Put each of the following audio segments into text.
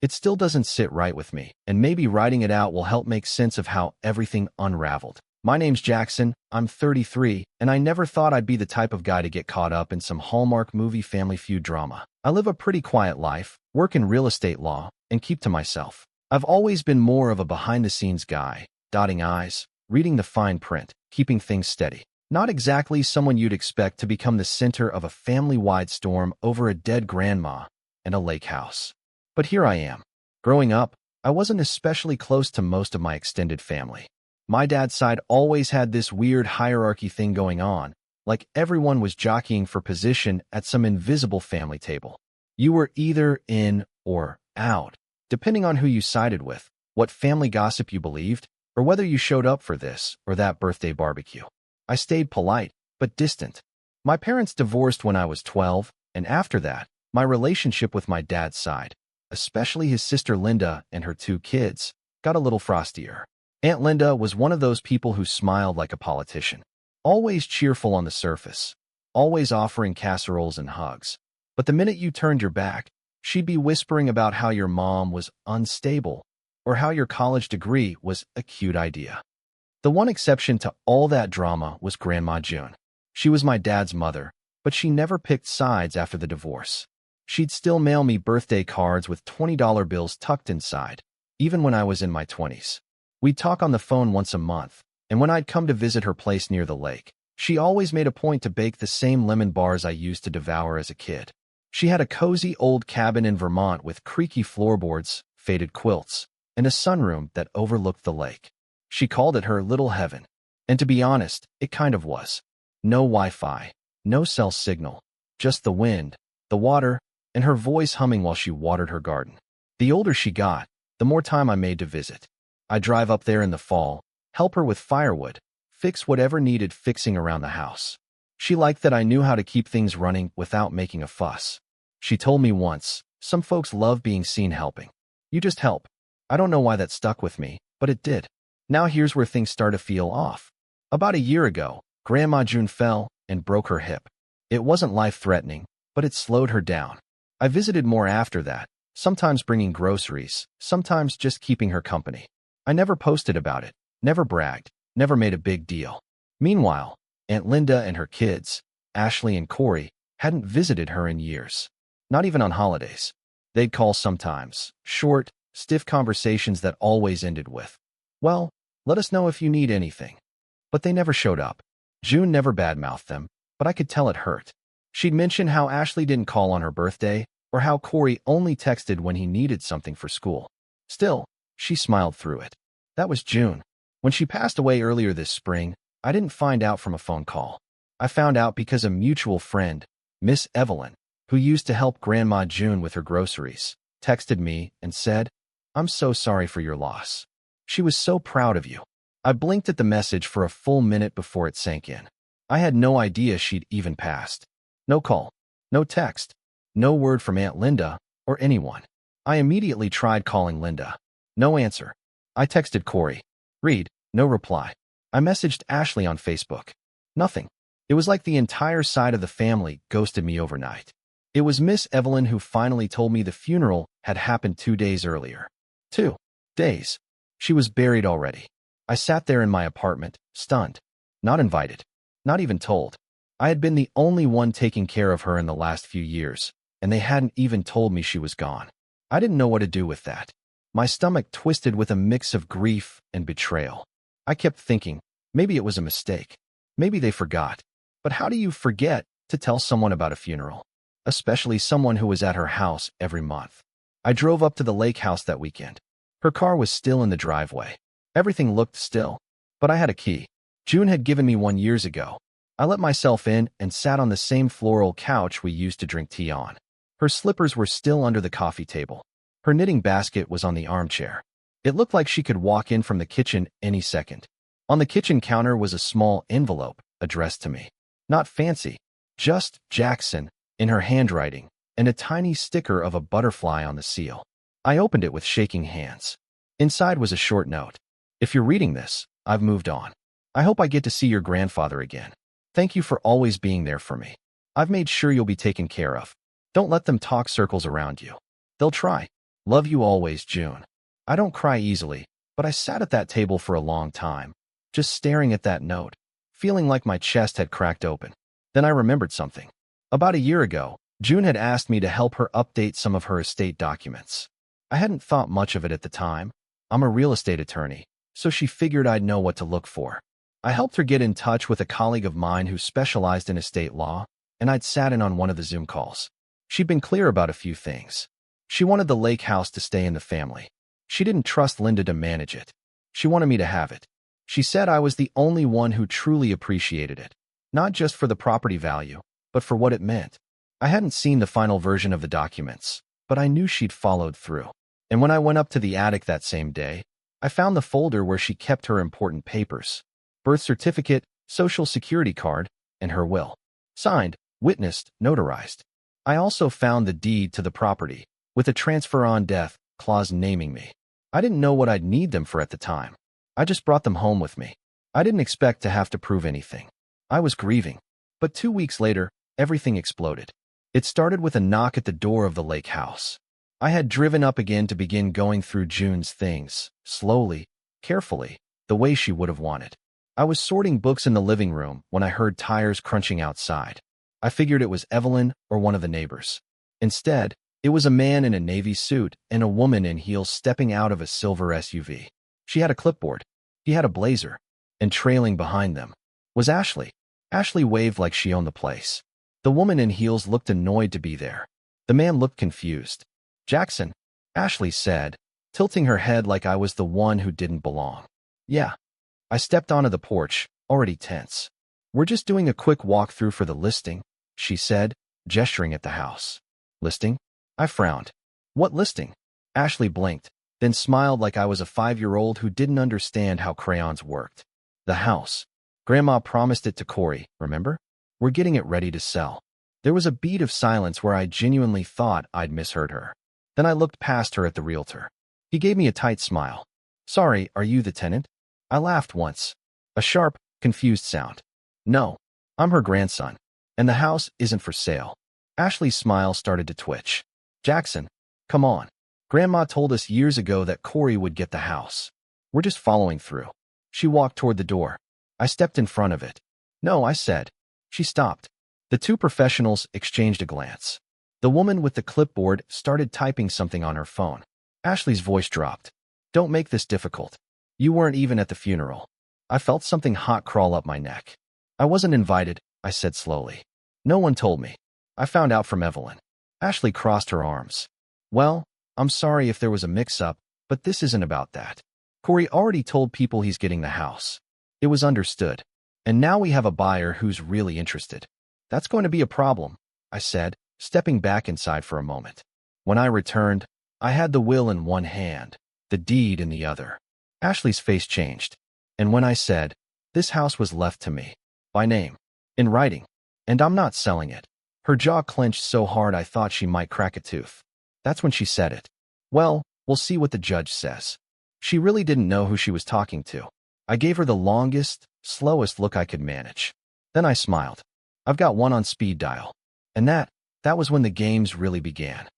It still doesn't sit right with me, and maybe writing it out will help make sense of how everything unraveled. My name's Jackson, I'm 33, and I never thought I'd be the type of guy to get caught up in some Hallmark movie Family Feud drama. I live a pretty quiet life, work in real estate law, and keep to myself. I've always been more of a behind-the-scenes guy, dotting I's, reading the fine print, keeping things steady. Not exactly someone you'd expect to become the center of a family-wide storm over a dead grandma and a lake house. But here I am. Growing up, I wasn't especially close to most of my extended family. My dad's side always had this weird hierarchy thing going on, like everyone was jockeying for position at some invisible family table. You were either in or out, depending on who you sided with, what family gossip you believed, or whether you showed up for this or that birthday barbecue. I stayed polite, but distant. My parents divorced when I was 12, and after that, my relationship with my dad's side, especially his sister Linda and her 2 kids, got a little frostier. Aunt Linda was one of those people who smiled like a politician, always cheerful on the surface, always offering casseroles and hugs. But the minute you turned your back, she'd be whispering about how your mom was unstable or how your college degree was a cute idea. The one exception to all that drama was Grandma June. She was my dad's mother, but she never picked sides after the divorce. She'd still mail me birthday cards with $20 bills tucked inside, even when I was in my 20s. We'd talk on the phone once a month, and when I'd come to visit her place near the lake, she always made a point to bake the same lemon bars I used to devour as a kid. She had a cozy old cabin in Vermont with creaky floorboards, faded quilts, and a sunroom that overlooked the lake. She called it her little heaven, and to be honest, it kind of was. No Wi-Fi, no cell signal, just the wind, the water, and her voice humming while she watered her garden. The older she got, the more time I made to visit. I'd drive up there in the fall, help her with firewood, fix whatever needed fixing around the house. She liked that I knew how to keep things running without making a fuss. She told me once, some folks love being seen helping. You just help. I don't know why that stuck with me, but it did. Now here's where things start to feel off. About a year ago, Grandma June fell and broke her hip. It wasn't life-threatening, but it slowed her down. I visited more after that, sometimes bringing groceries, sometimes just keeping her company. I never posted about it, never bragged, never made a big deal. Meanwhile, Aunt Linda and her kids, Ashley and Corey, hadn't visited her in years. Not even on holidays. They'd call sometimes, short, stiff conversations that always ended with, "Well, let us know if you need anything." But they never showed up. June never badmouthed them, but I could tell it hurt. She'd mention how Ashley didn't call on her birthday, or how Corey only texted when he needed something for school. Still, she smiled through it. That was June. When she passed away earlier this spring, I didn't find out from a phone call. I found out because a mutual friend, Miss Evelyn, who used to help Grandma June with her groceries, texted me and said, "I'm so sorry for your loss. She was so proud of you." I blinked at the message for a full minute before it sank in. I had no idea she'd even passed. No call, no text, no word from Aunt Linda or anyone. I immediately tried calling Linda. No answer. I texted Corey. Read, no reply. I messaged Ashley on Facebook. Nothing. It was like the entire side of the family ghosted me overnight. It was Miss Evelyn who finally told me the funeral had happened 2 days earlier. 2 days. She was buried already. I sat there in my apartment, stunned. Not invited. Not even told. I had been the only one taking care of her in the last few years, and they hadn't even told me she was gone. I didn't know what to do with that. My stomach twisted with a mix of grief and betrayal. I kept thinking, maybe it was a mistake. Maybe they forgot. But how do you forget to tell someone about a funeral? Especially someone who was at her house every month. I drove up to the lake house that weekend. Her car was still in the driveway. Everything looked still, but I had a key. June had given me one years ago. I let myself in and sat on the same floral couch we used to drink tea on. Her slippers were still under the coffee table. Her knitting basket was on the armchair. It looked like she could walk in from the kitchen any second. On the kitchen counter was a small envelope addressed to me. Not fancy, just Jackson in her handwriting and a tiny sticker of a butterfly on the seal. I opened it with shaking hands. Inside was a short note. "If you're reading this, I've moved on. I hope I get to see your grandfather again. Thank you for always being there for me. I've made sure you'll be taken care of. Don't let them talk circles around you. They'll try. Love you always, June. I don't cry easily, but I sat at that table for a long time, just staring at that note, feeling like my chest had cracked open. Then I remembered something. About a year ago, June had asked me to help her update some of her estate documents. I hadn't thought much of it at the time. I'm a real estate attorney, so she figured I'd know what to look for. I helped her get in touch with a colleague of mine who specialized in estate law, and I'd sat in on one of the Zoom calls. She'd been clear about a few things. She wanted the lake house to stay in the family. She didn't trust Linda to manage it. She wanted me to have it. She said I was the only one who truly appreciated it, not just for the property value, but for what it meant. I hadn't seen the final version of the documents, but I knew she'd followed through. And when I went up to the attic that same day, I found the folder where she kept her important papers: birth certificate, social security card, and her will. Signed, witnessed, notarized. I also found the deed to the property, with a transfer on death clause naming me. I didn't know what I'd need them for at the time. I just brought them home with me. I didn't expect to have to prove anything. I was grieving. But 2 weeks later, everything exploded. It started with a knock at the door of the lake house. I had driven up again to begin going through June's things, slowly, carefully, the way she would have wanted. I was sorting books in the living room when I heard tires crunching outside. I figured it was Evelyn or one of the neighbors. Instead, it was a man in a navy suit and a woman in heels stepping out of a silver SUV. She had a clipboard. He had a blazer. And trailing behind them was Ashley. Ashley waved like she owned the place. The woman in heels looked annoyed to be there. The man looked confused. "Jackson," Ashley said, tilting her head like I was the one who didn't belong. "Yeah." I stepped onto the porch, already tense. "We're just doing a quick walkthrough for the listing," she said, gesturing at the house. "Listing?" I frowned. "What listing?" Ashley blinked, then smiled like I was a 5-year-old who didn't understand how crayons worked. "The house. Grandma promised it to Corey, remember? We're getting it ready to sell." There was a beat of silence where I genuinely thought I'd misheard her. Then I looked past her at the realtor. He gave me a tight smile. "Sorry, are you the tenant?" I laughed once. A sharp, confused sound. "No, I'm her grandson. And the house isn't for sale." Ashley's smile started to twitch. "Jackson, come on. Grandma told us years ago that Corey would get the house. We're just following through." She walked toward the door. I stepped in front of it. "No," I said. She stopped. The two professionals exchanged a glance. The woman with the clipboard started typing something on her phone. Ashley's voice dropped. "Don't make this difficult. You weren't even at the funeral." I felt something hot crawl up my neck. "I wasn't invited," I said slowly. "No one told me. I found out from Evelyn." Ashley crossed her arms. "Well, I'm sorry if there was a mix-up, but this isn't about that. Corey already told people he's getting the house. It was understood. And now we have a buyer who's really interested." "That's going to be a problem," I said, stepping back inside for a moment. When I returned, I had the will in one hand, the deed in the other. Ashley's face changed. And when I said, "This house was left to me, by name, in writing, and I'm not selling it," her jaw clenched so hard I thought she might crack a tooth. That's when she said it. "Well, we'll see what the judge says." She really didn't know who she was talking to. I gave her the longest, slowest look I could manage. Then I smiled. "I've got one on speed dial." And that was when the games really began.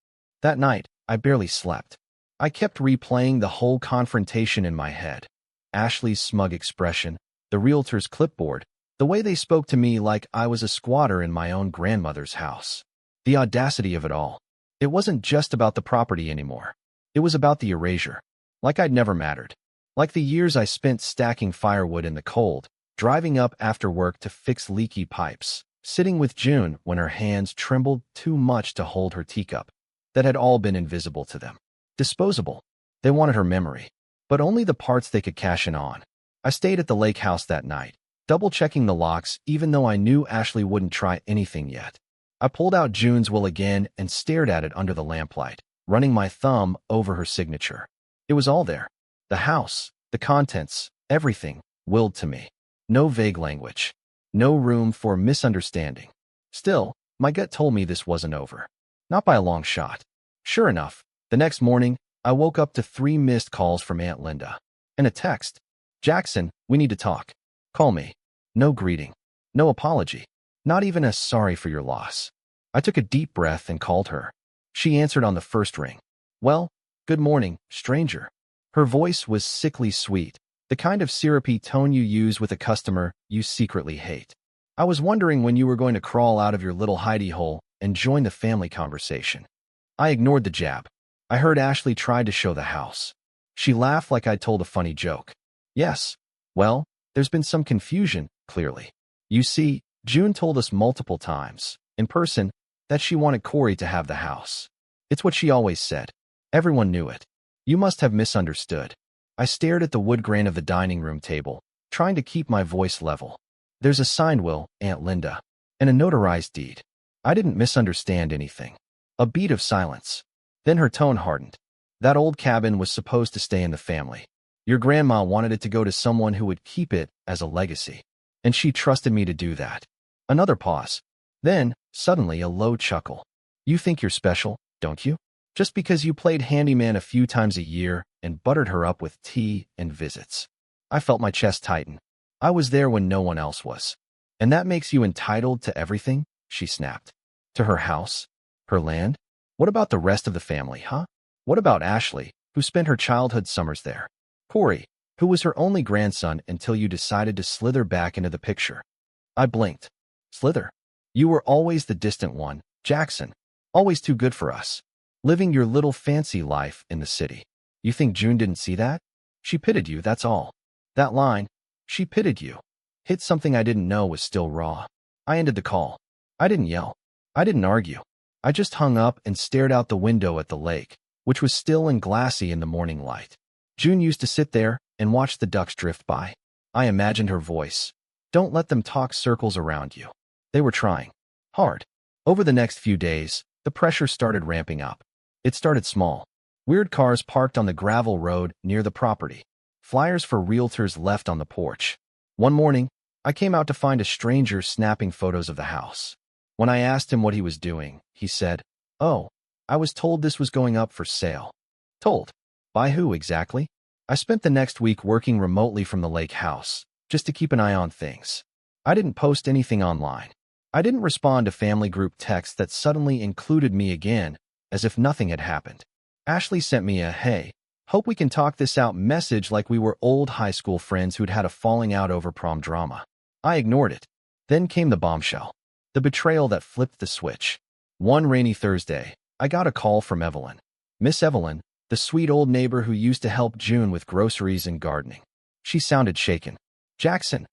That night, I barely slept. I kept replaying the whole confrontation in my head. Ashley's smug expression, the realtor's clipboard, the way they spoke to me like I was a squatter in my own grandmother's house. The audacity of it all. It wasn't just about the property anymore. It was about the erasure. Like I'd never mattered. Like the years I spent stacking firewood in the cold, driving up after work to fix leaky pipes, sitting with June when her hands trembled too much to hold her teacup. That had all been invisible to them. Disposable. They wanted her memory, but only the parts they could cash in on. I stayed at the lake house that night, double-checking the locks even though I knew Ashley wouldn't try anything yet. I pulled out June's will again and stared at it under the lamplight, running my thumb over her signature. It was all there. The house, the contents, everything, willed to me. No vague language. No room for misunderstanding. Still, my gut told me this wasn't over. Not by a long shot. Sure enough, the next morning, I woke up to 3 missed calls from Aunt Linda. And a text. "Jackson, we need to talk. Call me." No greeting. No apology. Not even a "sorry for your loss." I took a deep breath and called her. She answered on the first ring. "Well, Good morning, stranger. Her voice was sickly sweet, the kind of syrupy tone you use with a customer you secretly hate. I was wondering when you were going to crawl out of your little hidey hole and join the family conversation. I ignored the jab. I heard Ashley tried to show the house. She laughed like I'd told a funny joke. Yes. Well, there's been some confusion, clearly. You see, June told us multiple times, in person, that she wanted Corey to have the house. It's what she always said. Everyone knew it. You must have misunderstood. I stared at the wood grain of the dining room table, trying to keep my voice level. There's a signed will, Aunt Linda, and a notarized deed. I didn't misunderstand anything. A beat of silence. Then her tone hardened. That old cabin was supposed to stay in the family. Your grandma wanted it to go to someone who would keep it as a legacy. And she trusted me to do that. Another pause. Then, suddenly, a low chuckle. You think you're special, don't you? Just because you played handyman a few times a year and buttered her up with tea and visits. I felt my chest tighten. I was there when no one else was. And that makes you entitled to everything? She snapped. To her house? Her land? What about the rest of the family, huh? What about Ashley, who spent her childhood summers there? Corey, who was her only grandson until you decided to slither back into the picture. I blinked. Slither? You were always the distant one, Jackson. Always too good for us. Living your little fancy life in the city. You think June didn't see that? She pitied you, that's all. That line, she pitied you, hit something I didn't know was still raw. I ended the call. I didn't yell. I didn't argue. I just hung up and stared out the window at the lake, which was still and glassy in the morning light. June used to sit there and watch the ducks drift by. I imagined her voice. Don't let them talk circles around you. They were trying. Hard. Over the next few days, the pressure started ramping up. It started small. Weird cars parked on the gravel road near the property. Flyers for realtors left on the porch. One morning, I came out to find a stranger snapping photos of the house. When I asked him what he was doing, he said, "Oh, I was told this was going up for sale." Told? By who exactly? I spent the next week working remotely from the lake house, just to keep an eye on things. I didn't post anything online. I didn't respond to family group texts that suddenly included me again, as if nothing had happened. Ashley sent me a, "Hey, hope we can talk this out" message like we were old high school friends who'd had a falling out over prom drama. I ignored it. Then came the bombshell. The betrayal that flipped the switch. One rainy Thursday, I got a call from Evelyn. Miss Evelyn, the sweet old neighbor who used to help June with groceries and gardening. She sounded shaken. "Jackson.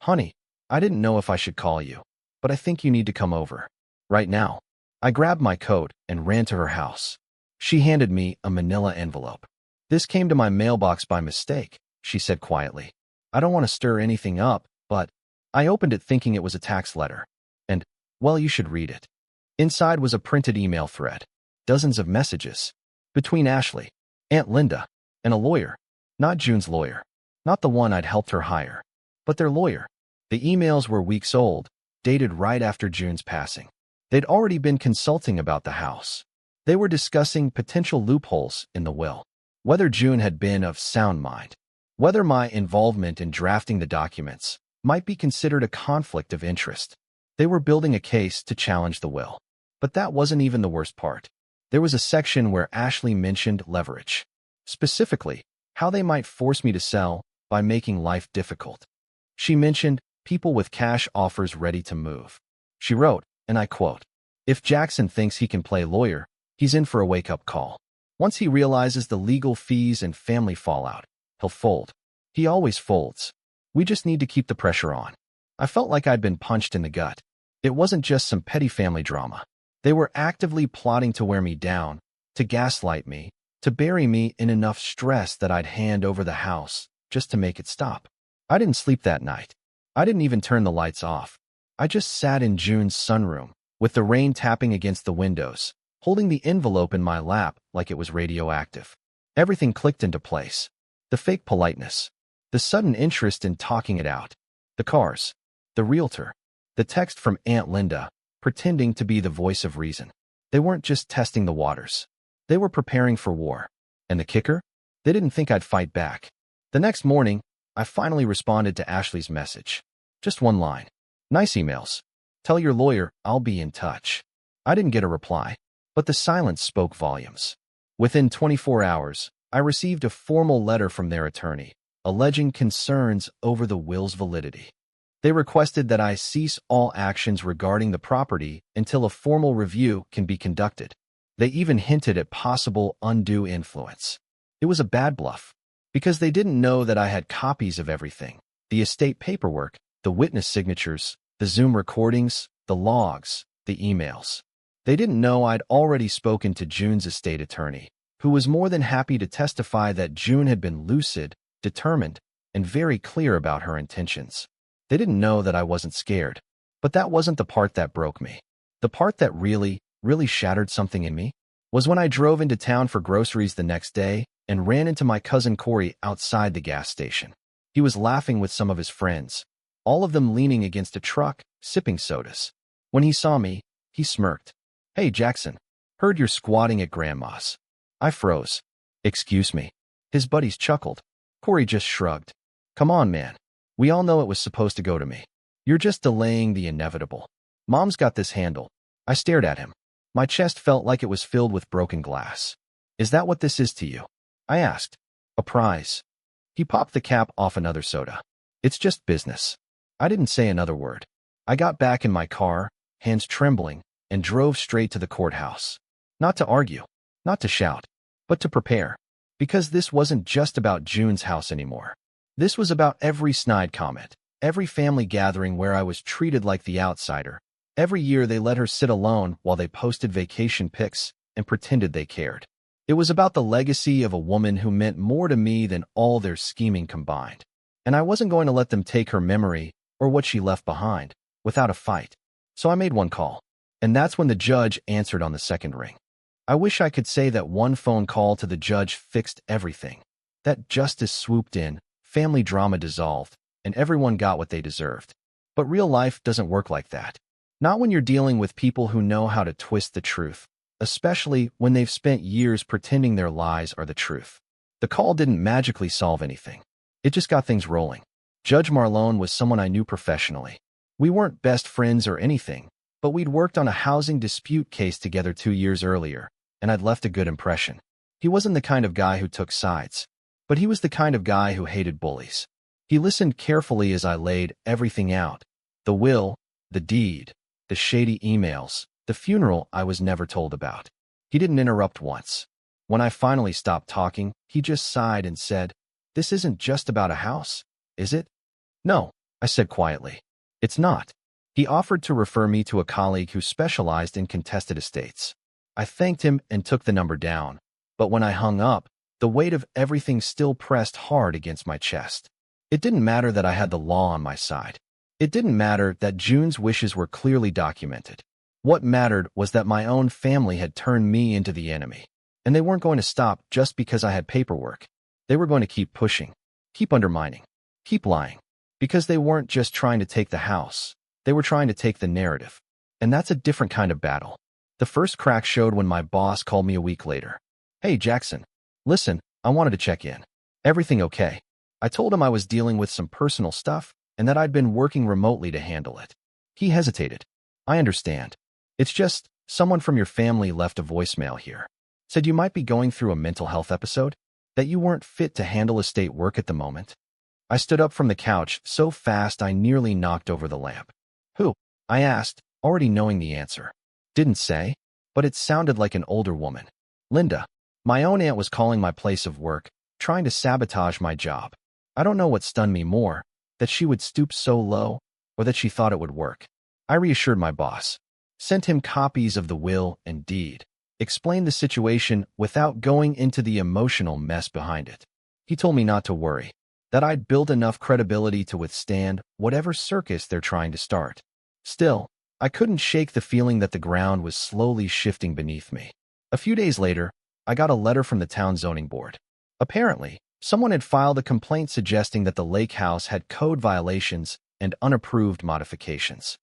Honey, I didn't know if I should call you, but I think you need to come over. Right now." I grabbed my coat and ran to her house. She handed me a manila envelope. "This came to my mailbox by mistake," she said quietly. "I don't want to stir anything up, but..." I opened it thinking it was a tax letter. And, well, you should read it. Inside was a printed email thread. Dozens of messages. Between Ashley, Aunt Linda, and a lawyer. Not June's lawyer. Not the one I'd helped her hire. But their lawyer. The emails were weeks old, dated right after June's passing. They'd already been consulting about the house. They were discussing potential loopholes in the will. Whether June had been of sound mind. Whether my involvement in drafting the documents might be considered a conflict of interest. They were building a case to challenge the will. But that wasn't even the worst part. There was a section where Ashley mentioned leverage. Specifically, how they might force me to sell by making life difficult. She mentioned people with cash offers ready to move. She wrote, and I quote, "If Jackson thinks he can play lawyer, he's in for a wake-up call. Once he realizes the legal fees and family fallout, he'll fold. He always folds. We just need to keep the pressure on." I felt like I'd been punched in the gut. It wasn't just some petty family drama. They were actively plotting to wear me down, to gaslight me, to bury me in enough stress that I'd hand over the house just to make it stop. I didn't sleep that night. I didn't even turn the lights off. I just sat in June's sunroom, with the rain tapping against the windows, holding the envelope in my lap like it was radioactive. Everything clicked into place. The fake politeness. The sudden interest in talking it out. The cars. The realtor. The text from Aunt Linda, pretending to be the voice of reason. They weren't just testing the waters. They were preparing for war. And the kicker? They didn't think I'd fight back. The next morning, I finally responded to Ashley's message. Just one line. "Nice emails. Tell your lawyer I'll be in touch." I didn't get a reply, but the silence spoke volumes. Within 24 hours, I received a formal letter from their attorney, alleging concerns over the will's validity. They requested that I cease all actions regarding the property until a formal review can be conducted. They even hinted at possible undue influence. It was a bad bluff, because they didn't know that I had copies of everything: the estate paperwork, the witness signatures, the Zoom recordings, the logs, the emails. They didn't know I'd already spoken to June's estate attorney, who was more than happy to testify that June had been lucid, determined, and very clear about her intentions. They didn't know that I wasn't scared. But that wasn't the part that broke me. The part that really shattered something in me was when I drove into town for groceries the next day and ran into my cousin Corey outside the gas station. He was laughing with some of his friends, all of them leaning against a truck, sipping sodas. When he saw me, he smirked. "Hey, Jackson, heard you're squatting at Grandma's." I froze. "Excuse me." His buddies chuckled. Corey just shrugged. "Come on, man. We all know it was supposed to go to me. You're just delaying the inevitable. Mom's got this handled." I stared at him. My chest felt like it was filled with broken glass. "Is that what this is to you?" I asked. "A prize." He popped the cap off another soda. "It's just business." I didn't say another word. I got back in my car, hands trembling, and drove straight to the courthouse. Not to argue, not to shout, but to prepare. Because this wasn't just about June's house anymore. This was about every snide comment, every family gathering where I was treated like the outsider. Every year they let her sit alone while they posted vacation pics and pretended they cared. It was about the legacy of a woman who meant more to me than all their scheming combined. And I wasn't going to let them take her memory or what she left behind without a fight. So I made one call. And that's when the judge answered on the second ring. I wish I could say that one phone call to the judge fixed everything. That justice swooped in, family drama dissolved, and everyone got what they deserved. But real life doesn't work like that. Not when you're dealing with people who know how to twist the truth, especially when they've spent years pretending their lies are the truth. The call didn't magically solve anything. It just got things rolling. Judge Marlone was someone I knew professionally. We weren't best friends or anything, but we'd worked on a housing dispute case together 2 years earlier, and I'd left a good impression. He wasn't the kind of guy who took sides, but he was the kind of guy who hated bullies. He listened carefully as I laid everything out: the will, the deed, the shady emails, the funeral I was never told about. He didn't interrupt once. When I finally stopped talking, he just sighed and said, "This isn't just about a house, is it?" "No," I said quietly. "It's not." He offered to refer me to a colleague who specialized in contested estates. I thanked him and took the number down, but when I hung up, the weight of everything still pressed hard against my chest. It didn't matter that I had the law on my side. It didn't matter that June's wishes were clearly documented. What mattered was that my own family had turned me into the enemy, and they weren't going to stop just because I had paperwork. They were going to keep pushing, keep undermining, keep lying, because they weren't just trying to take the house. They were trying to take the narrative. And that's a different kind of battle. The first crack showed when my boss called me a week later. "Hey, Jackson. Listen, I wanted to check in. Everything okay?" I told him I was dealing with some personal stuff and that I'd been working remotely to handle it. He hesitated. "I understand. It's just someone from your family left a voicemail here. Said you might be going through a mental health episode, that you weren't fit to handle estate work at the moment." I stood up from the couch so fast I nearly knocked over the lamp. "Who?" I asked, already knowing the answer. Didn't say, but it sounded like an older woman. "Linda. My own aunt was calling my place of work, trying to sabotage my job. I don't know what stunned me more, that she would stoop so low, or that she thought it would work." I reassured my boss, sent him copies of the will and deed, explained the situation without going into the emotional mess behind it. He told me not to worry, that I'd built enough credibility to withstand whatever circus they're trying to start. Still, I couldn't shake the feeling that the ground was slowly shifting beneath me. A few days later, I got a letter from the town zoning board. Apparently, someone had filed a complaint suggesting that the lake house had code violations and unapproved modifications.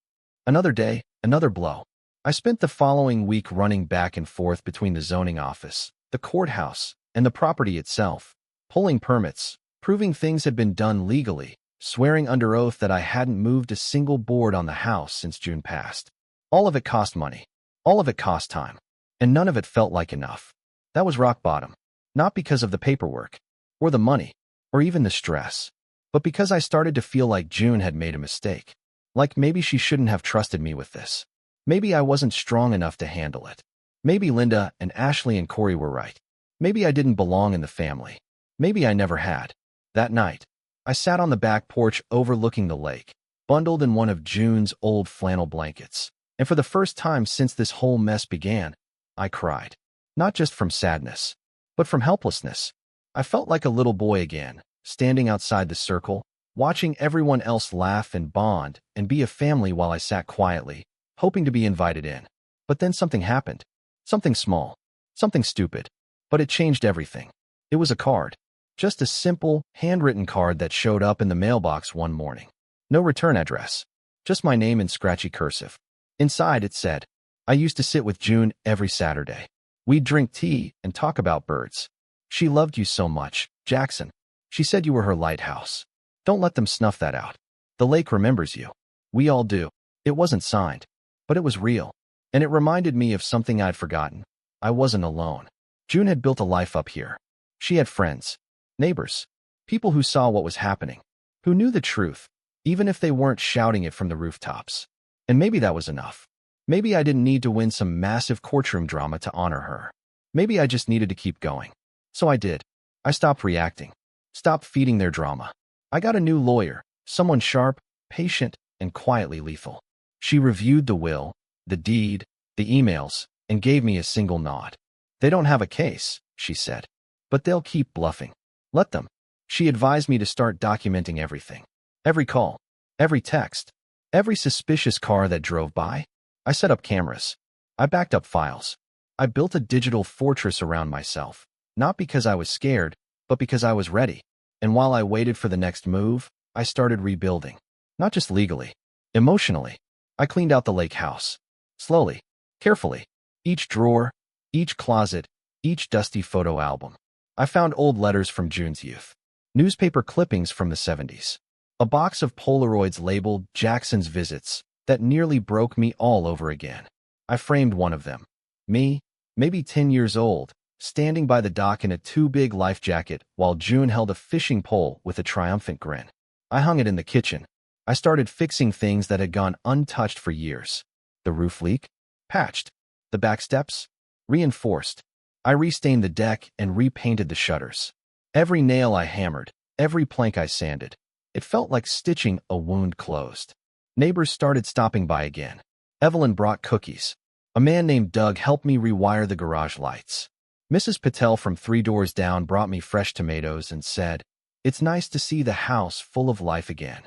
Another day, another blow. I spent the following week running back and forth between the zoning office, the courthouse, and the property itself, pulling permits, proving things had been done legally, swearing under oath that I hadn't moved a single board on the house since June passed. All of it cost money. All of it cost time. And none of it felt like enough. That was rock bottom. Not because of the paperwork, or the money, or even the stress, but because I started to feel like June had made a mistake. Like maybe she shouldn't have trusted me with this. Maybe I wasn't strong enough to handle it. Maybe Linda and Ashley and Corey were right. Maybe I didn't belong in the family. Maybe I never had. That night, I sat on the back porch overlooking the lake, bundled in one of June's old flannel blankets. And for the first time since this whole mess began, I cried. Not just from sadness, but from helplessness. I felt like a little boy again, standing outside the circle, watching everyone else laugh and bond and be a family while I sat quietly, hoping to be invited in. But then something happened. Something small. Something stupid. But it changed everything. It was a card. Just a simple, handwritten card that showed up in the mailbox one morning. No return address. Just my name in scratchy cursive. Inside it said, I used to sit with June every Saturday. We'd drink tea and talk about birds. She loved you so much, Jackson. She said you were her lighthouse. Don't let them snuff that out. The lake remembers you. We all do. It wasn't signed, but it was real. And it reminded me of something I'd forgotten. I wasn't alone. June had built a life up here. She had friends, neighbors, people who saw what was happening, who knew the truth, even if they weren't shouting it from the rooftops. And maybe that was enough. Maybe I didn't need to win some massive courtroom drama to honor her. Maybe I just needed to keep going. So I did. I stopped reacting. Stopped feeding their drama. I got a new lawyer, someone sharp, patient, and quietly lethal. She reviewed the will, the deed, the emails, and gave me a single nod. They don't have a case, she said, but they'll keep bluffing. Let them. She advised me to start documenting everything. Every call, every text, every suspicious car that drove by. I set up cameras. I backed up files. I built a digital fortress around myself, not because I was scared, but because I was ready. And while I waited for the next move, I started rebuilding. Not just legally, emotionally. I cleaned out the lake house. Slowly, carefully. Each drawer, each closet, each dusty photo album. I found old letters from June's youth. Newspaper clippings from the 70s. A box of Polaroids labeled Jackson's Visits that nearly broke me all over again. I framed one of them. Me, maybe 10 years old, standing by the dock in a too-big life jacket while June held a fishing pole with a triumphant grin. I hung it in the kitchen. I started fixing things that had gone untouched for years. The roof leak? Patched. The back steps? Reinforced. I restained the deck and repainted the shutters. Every nail I hammered, every plank I sanded. It felt like stitching a wound closed. Neighbors started stopping by again. Evelyn brought cookies. A man named Doug helped me rewire the garage lights. Mrs. Patel from 3 doors down brought me fresh tomatoes and said, "It's nice to see the house full of life again."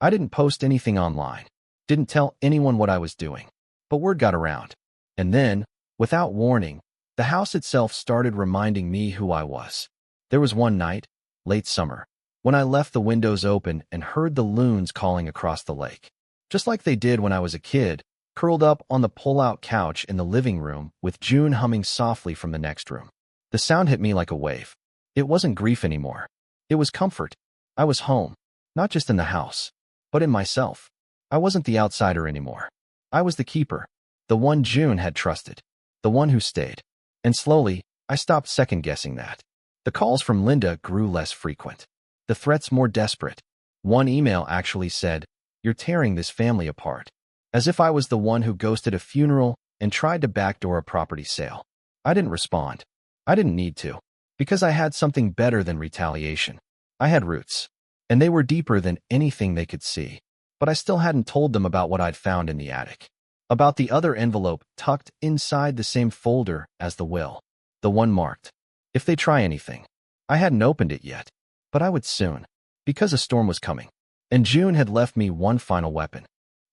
I didn't post anything online. Didn't tell anyone what I was doing. But word got around. And then, without warning, the house itself started reminding me who I was. There was one night, late summer, when I left the windows open and heard the loons calling across the lake. Just like they did when I was a kid, curled up on the pull-out couch in the living room with June humming softly from the next room. The sound hit me like a wave. It wasn't grief anymore. It was comfort. I was home, not just in the house, but in myself. I wasn't the outsider anymore. I was the keeper, the one June had trusted, the one who stayed. And slowly, I stopped second-guessing that. The calls from Linda grew less frequent. The threats more desperate. One email actually said, "You're tearing this family apart." As if I was the one who ghosted a funeral and tried to backdoor a property sale. I didn't respond. I didn't need to, because I had something better than retaliation. I had roots, and they were deeper than anything they could see. But I still hadn't told them about what I'd found in the attic. About the other envelope tucked inside the same folder as the will. The one marked, "If they try anything." I hadn't opened it yet, but I would soon, because a storm was coming. And June had left me one final weapon.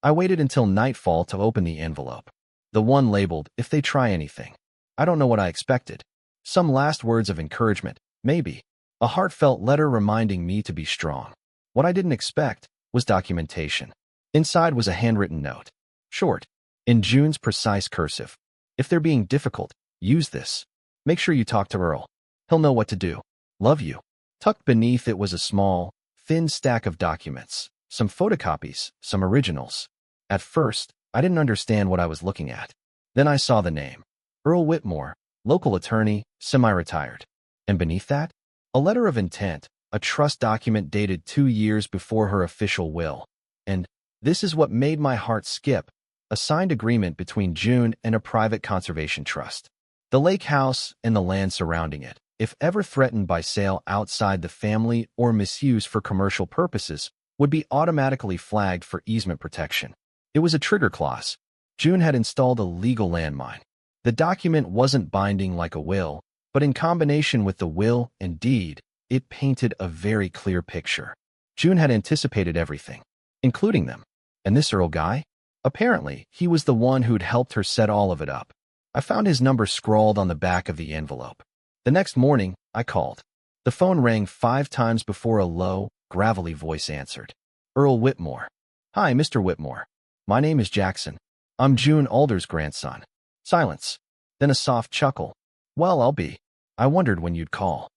I waited until nightfall to open the envelope. The one labeled, "If they try anything." I don't know what I expected. Some last words of encouragement, maybe. A heartfelt letter reminding me to be strong. What I didn't expect was documentation. Inside was a handwritten note. Short, in June's precise cursive. "If they're being difficult, use this. Make sure you talk to Earl. He'll know what to do. Love you." Tucked beneath it was a small, thin stack of documents. Some photocopies, some originals. At first, I didn't understand what I was looking at. Then I saw the name. Earl Whitmore, local attorney, semi-retired. And beneath that, a letter of intent, a trust document dated 2 years before her official will. And this is what made my heart skip, a signed agreement between June and a private conservation trust. The lake house and the land surrounding it, if ever threatened by sale outside the family or misuse for commercial purposes, would be automatically flagged for easement protection. It was a trigger clause. June had installed a legal landmine. The document wasn't binding like a will, but in combination with the will and deed, it painted a very clear picture. June had anticipated everything, including them. And this Earl guy? Apparently, he was the one who'd helped her set all of it up. I found his number scrawled on the back of the envelope. The next morning, I called. The phone rang 5 times before a low, gravelly voice answered. Earl Whitmore. Hi, Mr. Whitmore. My name is Jackson. I'm June Alder's grandson. Silence. Then a soft chuckle. Well, I'll be. I wondered when you'd call.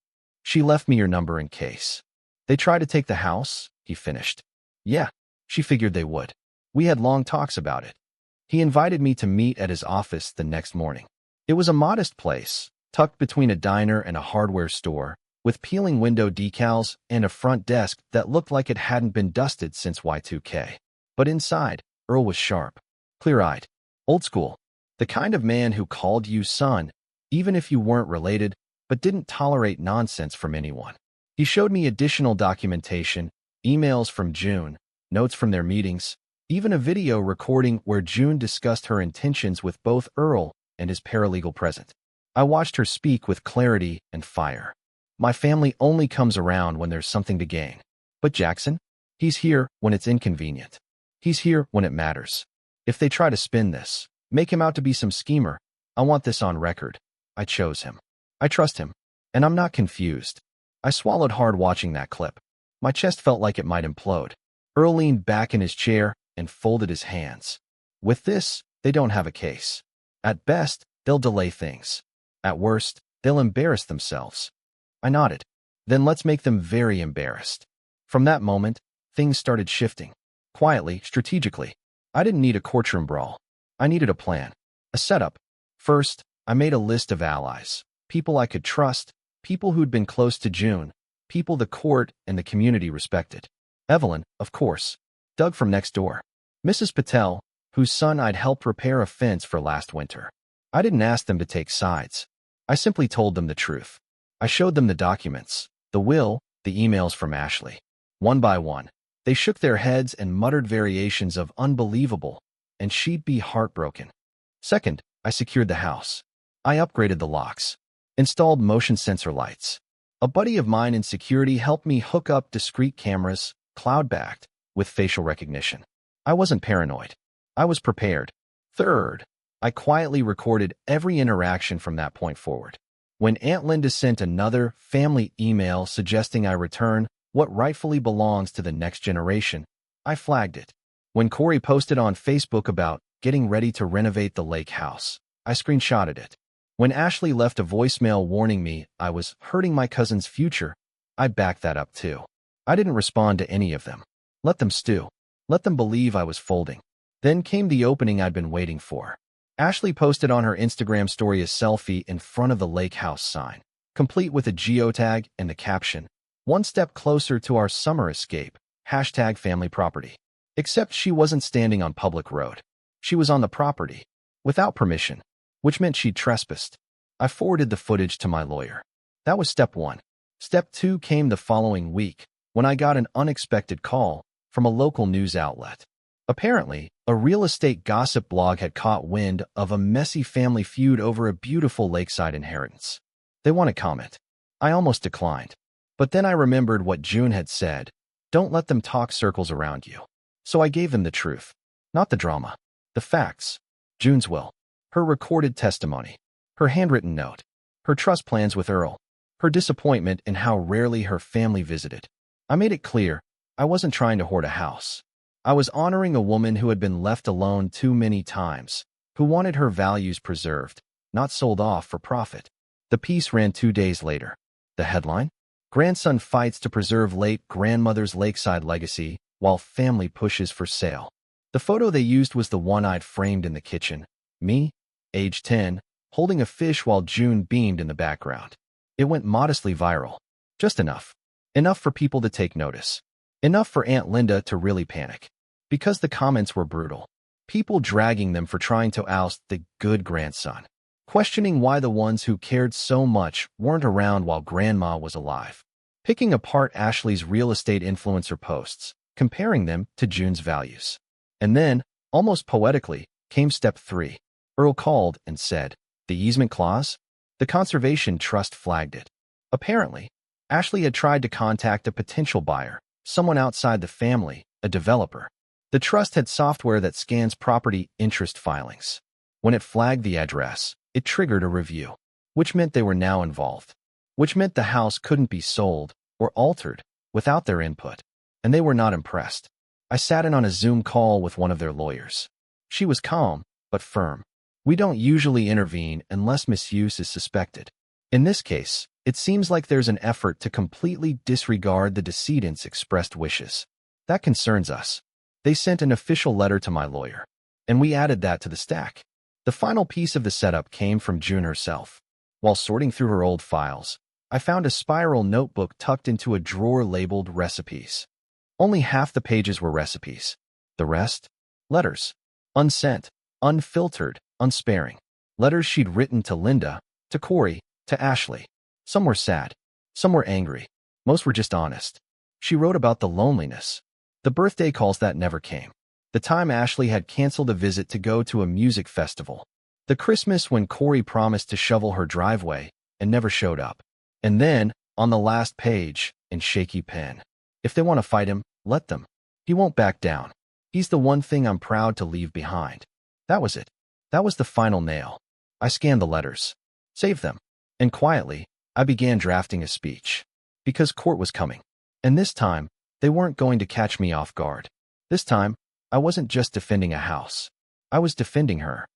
She left me your number in case. They tried to take the house, he finished. Yeah, she figured they would. We had long talks about it. He invited me to meet at his office the next morning. It was a modest place, tucked between a diner and a hardware store, with peeling window decals and a front desk that looked like it hadn't been dusted since Y2K. But inside, Earl was sharp, clear-eyed, old school, the kind of man who called you son, even if you weren't related, but didn't tolerate nonsense from anyone. He showed me additional documentation, emails from June, notes from their meetings, even a video recording where June discussed her intentions with both Earl and his paralegal present. I watched her speak with clarity and fire. My family only comes around when there's something to gain. But Jackson? He's here when it's inconvenient. He's here when it matters. If they try to spin this, make him out to be some schemer, I want this on record. I chose him. I trust him. And I'm not confused. I swallowed hard watching that clip. My chest felt like it might implode. Earl leaned back in his chair and folded his hands. With this, they don't have a case. At best, they'll delay things. At worst, they'll embarrass themselves. I nodded. Then let's make them very embarrassed. From that moment, things started shifting. Quietly, strategically. I didn't need a courtroom brawl. I needed a plan. A setup. First, I made a list of allies. People I could trust, people who'd been close to June, people the court and the community respected. Evelyn, of course. Doug from next door. Mrs. Patel, whose son I'd helped repair a fence for last winter. I didn't ask them to take sides. I simply told them the truth. I showed them the documents, the will, the emails from Ashley. One by one, they shook their heads and muttered variations of unbelievable, and she'd be heartbroken. Second, I secured the house. I upgraded the locks, installed motion sensor lights. A buddy of mine in security helped me hook up discrete cameras, cloud-backed, with facial recognition. I wasn't paranoid. I was prepared. Third, I quietly recorded every interaction from that point forward. When Aunt Linda sent another family email suggesting I return what rightfully belongs to the next generation, I flagged it. When Corey posted on Facebook about getting ready to renovate the lake house, I screenshotted it. When Ashley left a voicemail warning me I was hurting my cousin's future, I backed that up too. I didn't respond to any of them. Let them stew. Let them believe I was folding. Then came the opening I'd been waiting for. Ashley posted on her Instagram story a selfie in front of the lake house sign, complete with a geotag and the caption, "One step closer to our summer escape, #family property." Except she wasn't standing on public road. She was on the property, without permission, which meant she'd trespassed. I forwarded the footage to my lawyer. That was step 1. Step 2 came the following week, when I got an unexpected call from a local news outlet. Apparently, a real estate gossip blog had caught wind of a messy family feud over a beautiful lakeside inheritance. They wanted comment. I almost declined. But then I remembered what June had said, don't let them talk circles around you. So I gave them the truth. Not the drama. The facts. June's will. Her recorded testimony. Her handwritten note. Her trust plans with Earl. Her disappointment in how rarely her family visited. I made it clear, I wasn't trying to hoard a house. I was honoring a woman who had been left alone too many times, who wanted her values preserved, not sold off for profit. The piece ran 2 days later. The headline? Grandson fights to preserve late grandmother's lakeside legacy while family pushes for sale. The photo they used was the one I'd framed in the kitchen. Me, age 10, holding a fish while June beamed in the background. It went modestly viral. Just enough. Enough for people to take notice. Enough for Aunt Linda to really panic. Because the comments were brutal. People dragging them for trying to oust the good grandson. Questioning why the ones who cared so much weren't around while Grandma was alive. Picking apart Ashley's real estate influencer posts, comparing them to June's values. And then, almost poetically, came step 3. Earl called and said, "The easement clause?" The conservation trust flagged it. Apparently, Ashley had tried to contact a potential buyer, someone outside the family, a developer. The trust had software that scans property interest filings. When it flagged the address, it triggered a review, which meant they were now involved, which meant the house couldn't be sold or altered without their input, and they were not impressed. I sat in on a Zoom call with one of their lawyers. She was calm, but firm. "We don't usually intervene unless misuse is suspected. In this case, it seems like there's an effort to completely disregard the decedent's expressed wishes. That concerns us." They sent an official letter to my lawyer, and we added that to the stack. The final piece of the setup came from June herself. While sorting through her old files, I found a spiral notebook tucked into a drawer labeled recipes. Only half the pages were recipes. The rest? Letters. Unsent, unfiltered, unsparing. Letters she'd written to Linda, to Corey, to Ashley. Some were sad. Some were angry. Most were just honest. She wrote about the loneliness. The birthday calls that never came. The time Ashley had canceled a visit to go to a music festival. The Christmas when Corey promised to shovel her driveway and never showed up. And then, on the last page, in shaky pen, "If they want to fight him, let them. He won't back down. He's the one thing I'm proud to leave behind." That was it. That was the final nail. I scanned the letters, saved them, and quietly, I began drafting a speech. Because court was coming. And this time, they weren't going to catch me off guard. This time, I wasn't just defending a house. I was defending her.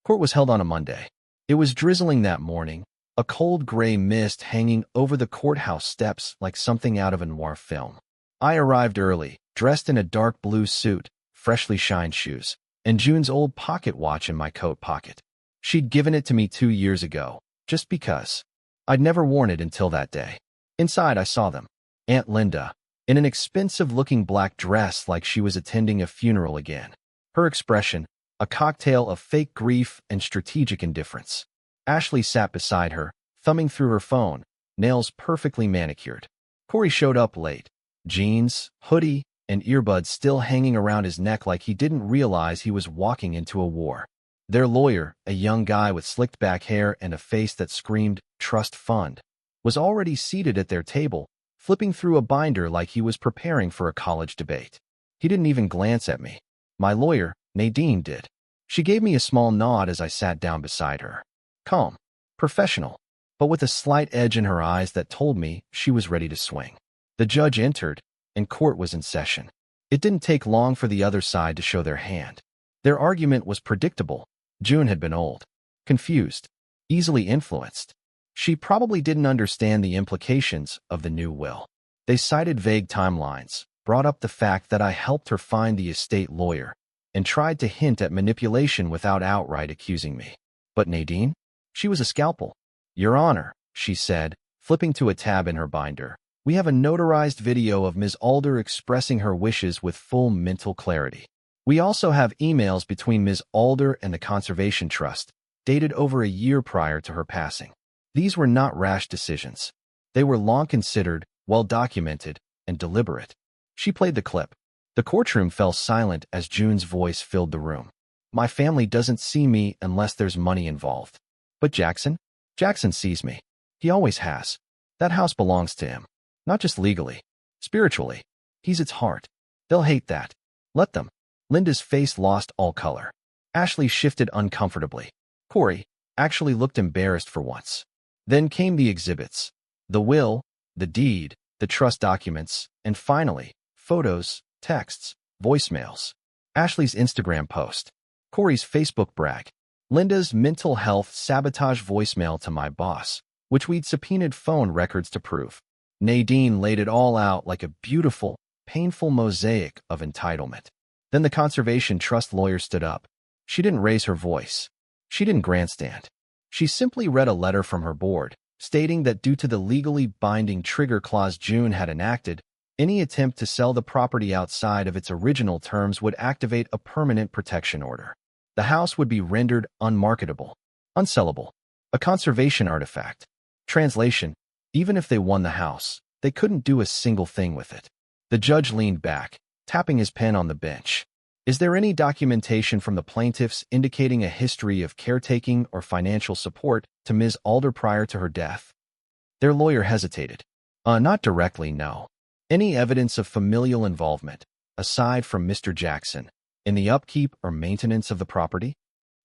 Court was held on a Monday. It was drizzling that morning, a cold gray mist hanging over the courthouse steps like something out of a noir film. I arrived early, dressed in a dark blue suit, freshly shined shoes, and June's old pocket watch in my coat pocket. She'd given it to me 2 years ago, just because. I'd never worn it until that day. Inside, I saw them. Aunt Linda, in an expensive-looking black dress like she was attending a funeral again. Her expression, a cocktail of fake grief and strategic indifference. Ashley sat beside her, thumbing through her phone, nails perfectly manicured. Corey showed up late. Jeans, hoodie, and earbuds still hanging around his neck like he didn't realize he was walking into a war. Their lawyer, a young guy with slicked back hair and a face that screamed, "Trust Fund," was already seated at their table, flipping through a binder like he was preparing for a college debate. He didn't even glance at me. My lawyer, Nadine, did. She gave me a small nod as I sat down beside her. Calm, professional, but with a slight edge in her eyes that told me she was ready to swing. The judge entered, and court was in session. It didn't take long for the other side to show their hand. Their argument was predictable. June had been old, confused, easily influenced. She probably didn't understand the implications of the new will. They cited vague timelines, brought up the fact that I helped her find the estate lawyer, and tried to hint at manipulation without outright accusing me. But Nadine? She was a scalpel. "Your Honor," she said, flipping to a tab in her binder, "we have a notarized video of Ms. Alder expressing her wishes with full mental clarity. We also have emails between Ms. Alder and the Conservation Trust, dated over a year prior to her passing. These were not rash decisions. They were long considered, well-documented, and deliberate." She played the clip. The courtroom fell silent as June's voice filled the room. "My family doesn't see me unless there's money involved. But Jackson? Jackson sees me. He always has. That house belongs to him. Not just legally. Spiritually. He's its heart. They'll hate that. Let them." Linda's face lost all color. Ashley shifted uncomfortably. Corey actually looked embarrassed for once. Then came the exhibits. The will, the deed, the trust documents, and finally, photos, texts, voicemails. Ashley's Instagram post. Corey's Facebook brag. Linda's mental health sabotage voicemail to my boss, which we'd subpoenaed phone records to prove. Nadine laid it all out like a beautiful, painful mosaic of entitlement. Then the Conservation Trust lawyer stood up. She didn't raise her voice. She didn't grandstand. She simply read a letter from her board, stating that due to the legally binding trigger clause June had enacted, any attempt to sell the property outside of its original terms would activate a permanent protection order. The house would be rendered unmarketable, unsellable, a conservation artifact. Translation: even if they won the house, they couldn't do a single thing with it. The judge leaned back, tapping his pen on the bench. Is there any documentation from the plaintiffs indicating a history of caretaking or financial support to Ms. Alder prior to her death? Their lawyer hesitated. Not directly, no. Any evidence of familial involvement, aside from Mr. Jackson, in the upkeep or maintenance of the property?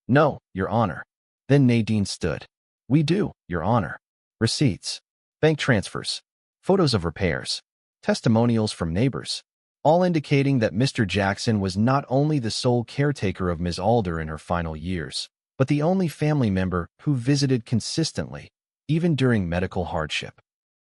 No, Your Honor. Then Nadine stood. We do, Your Honor. Receipts, bank transfers, photos of repairs, testimonials from neighbors, all indicating that Mr. Jackson was not only the sole caretaker of Ms. Alder in her final years, but the only family member who visited consistently, even during medical hardship.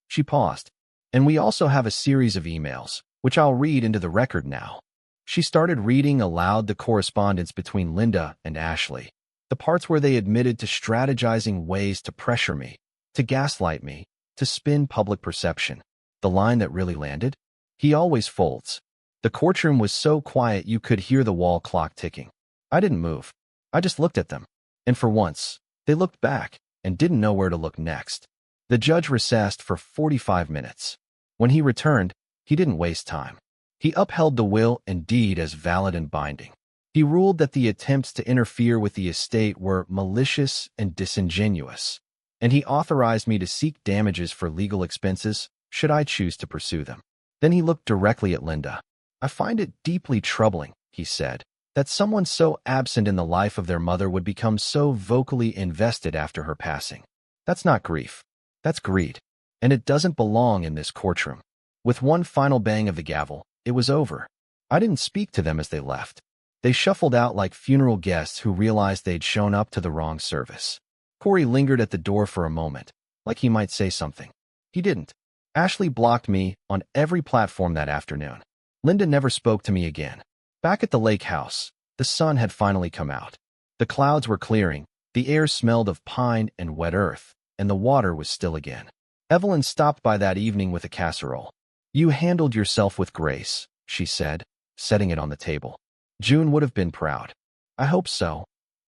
She paused. And we also have a series of emails, which I'll read into the record now. She started reading aloud the correspondence between Linda and Ashley, the parts where they admitted to strategizing ways to pressure me, to gaslight me, to spin public perception. The line that really landed? He always folds. The courtroom was so quiet you could hear the wall clock ticking. I didn't move. I just looked at them. And for once, they looked back and didn't know where to look next. The judge recessed for 45 minutes. When he returned, he didn't waste time. He upheld the will and deed as valid and binding. He ruled that the attempts to interfere with the estate were malicious and disingenuous, and he authorized me to seek damages for legal expenses should I choose to pursue them. Then he looked directly at Linda. I find it deeply troubling, he said, that someone so absent in the life of their mother would become so vocally invested after her passing. That's not grief. That's greed. And it doesn't belong in this courtroom. With one final bang of the gavel, it was over. I didn't speak to them as they left. They shuffled out like funeral guests who realized they'd shown up to the wrong service. Corey lingered at the door for a moment, like he might say something. He didn't. Ashley blocked me on every platform that afternoon. Linda never spoke to me again. Back at the lake house, the sun had finally come out. The clouds were clearing, the air smelled of pine and wet earth, and the water was still again. Evelyn stopped by that evening with a casserole. You handled yourself with grace, she said, setting it on the table. June would have been proud. I hope so,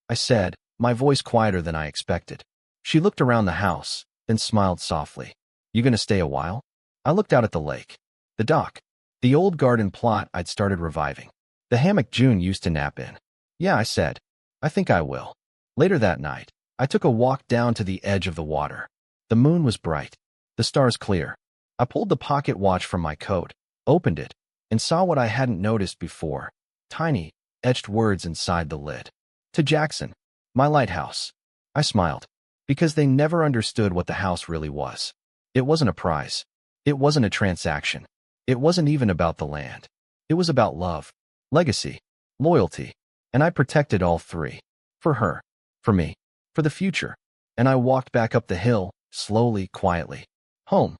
I said, my voice quieter than I expected. She looked around the house, then smiled softly. You gonna stay a while? I looked out at the lake, the dock, the old garden plot I'd started reviving, the hammock June used to nap in. Yeah, I said, I think I will. Later that night, I took a walk down to the edge of the water. The moon was bright, the stars clear. I pulled the pocket watch from my coat, opened it, and saw what I hadn't noticed before. Tiny, etched words inside the lid. To Jackson, my lighthouse. I smiled, because they never understood what the house really was. It wasn't a prize. It wasn't a transaction. It wasn't even about the land. It was about love, legacy, loyalty, and I protected all three. For her, for me, for the future. And I walked back up the hill, slowly, quietly. Home.